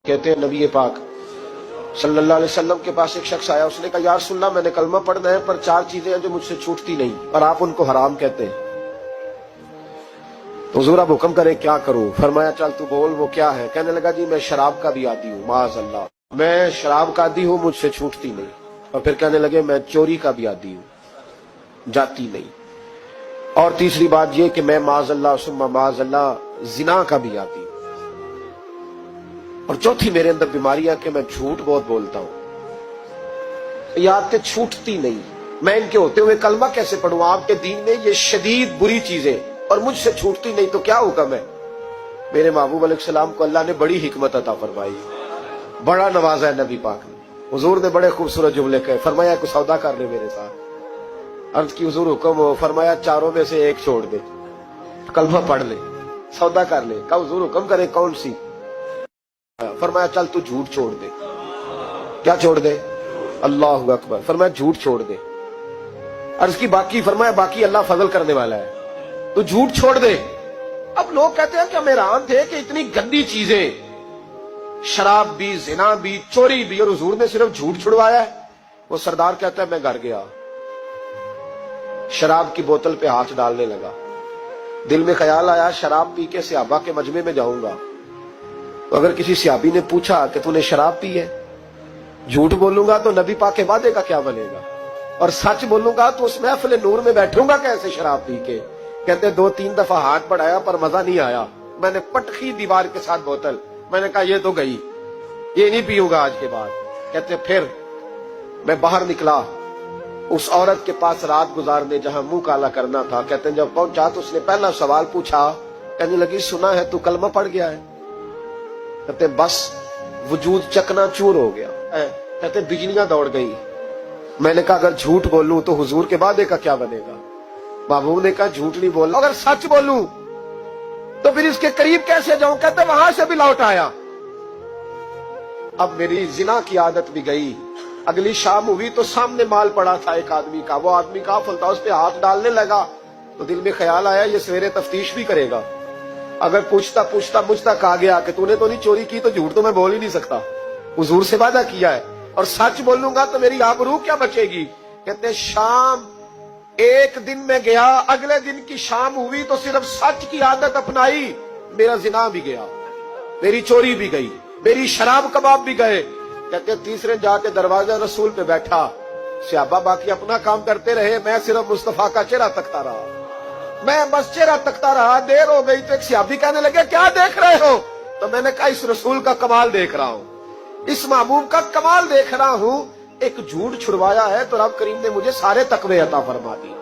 कहते हैं नबी पाक सल्लल्लाहु अलैहि वसल्लम के पास एक शख्स आया, उसने कहा या रसूल अल्लाह मैंने कलमा पढ़ना है पर चार चीजें हैं जो मुझसे छूटती नहीं और आप उनको हराम कहते हैं, तो हुजूर आप हुक्म करें क्या करूं? फरमाया चल तू बोल वो क्या है? कहने लगा जी मैं शराब का भी आदी हूँ, माअज़ल्लाह मैं शराब का आदी हूँ, मुझसे छूटती नहीं। और फिर कहने लगे मैं चोरी का भी आदी हूँ, जाती नहीं। और तीसरी बात ये कि मैं माअज़ल्लाह सुम्मा माअज़ल्लाह जिना का भी आदी हूँ। और चौथी मेरे अंदर बीमारी है कि मैं झूठ बहुत बोलता हूं। ये आदतें छूटती नहीं, मैं इनके होते हुए कलमा कैसे पढ़ूं? आपके दीन में ये शदीद बुरी चीजें और मुझसे छूटती नहीं, तो क्या हुक्म है? मेरे महबूब अलैहिस्सलाम को अल्लाह ने बड़ी हिकमत अता फरमाई, बड़ा नवाजा है नबी पाक ने। हुजूर ने बड़े खूबसूरत जुमले कहे, फरमाया कुछ सौदा कर ले मेरे साथ। अर्ज की हुजूर हुक्म हो, फरमाया चारों में से एक छोड़ दे, कलमा पढ़ ले, सौदा कर ले। कहा हुजूर हुक्म करे कौन सी? फरमाया चल तू झूठ छोड़ दे। क्या छोड़ दे? अल्लाहु अकबर। फरमाया झूठ छोड़ दे। अर्ज की बाकी? फरमाया बाकी अल्लाह फजल करने वाला है, तू झूठ छोड़ दे। अब लोग कहते हैं कि हम हैरान थे कि इतनी गंदी चीजें, शराब भी, जिना भी, चोरी भी, और हुजूर ने सिर्फ झूठ छुड़वाया है। वो सरदार कहता है मैं घर गया, शराब की बोतल पे हाथ डालने लगा, दिल में ख्याल आया शराब पी के सहाबा के मजमे में जाऊंगा, तो अगर किसी सहाबी ने पूछा कि तूने शराब पी है, झूठ बोलूंगा तो नबी पाक के वादे का क्या बनेगा, और सच बोलूंगा तो उस महफिल नूर में बैठूंगा कैसे शराब पी के? कहते 2-3 दफा हाथ बढ़ाया पर मजा नहीं आया, मैंने पटखी दीवार के साथ बोतल, मैंने कहा ये तो गई, ये नहीं पीऊंगा आज के बाद। कहते फिर मैं बाहर निकला उस औरत के पास रात गुजारने जहां मुंह काला करना था। कहते जब पहुंचा तो उसने पहला सवाल पूछा, कहने लगी सुना है तू कलमा पढ़ गया है? कहते बस वजूद चकनाचूर हो गया। कहते बिजलियां दौड़ गई। मैंने कहा अगर झूठ बोलूं तो हुजूर के वादे का क्या बनेगा? महबूब ने कहा झूठ नहीं बोलना, अगर सच बोलूं तो फिर इसके करीब कैसे जाऊं? कहते वहां से भी लौट आया। अब मेरी जिना की आदत भी गई। अगली शाम हुई तो सामने माल पड़ा था एक आदमी का, वो आदमी काफिल था, उस पे हाथ डालने लगा तो दिल में ख्याल आया ये सवेरे तफ्तीश भी करेगा, अगर पूछता पूछता मुझ तक आ गया कि तूने तो नहीं चोरी की, तो झूठ तो मैं बोल ही नहीं सकता, हुजूर से वादा किया है, और सच बोलूंगा तो मेरी आबरू क्या बचेगी? कहते शाम एक दिन में गया, अगले दिन की शाम हुई तो सिर्फ सच की आदत अपनाई, मेरा जिना भी गया, मेरी चोरी भी गई, मेरी शराब कबाब भी गए। कहते तीसरे जाके दरवाजा रसूल पे बैठा, सहाबा बाकी अपना काम करते रहे, मैं सिर्फ मुस्तफा का चेहरा तकता रहा, मैं बस चेहरा तकता रहा। देर हो गई तो एक सहाबी कहने लगे क्या देख रहे हो? तो मैंने कहा इस रसूल का कमाल देख रहा हूं, इस महबूब का कमाल देख रहा हूं। एक झूठ छुड़वाया है तो रब करीम ने मुझे सारे तकवे अता फरमा दी।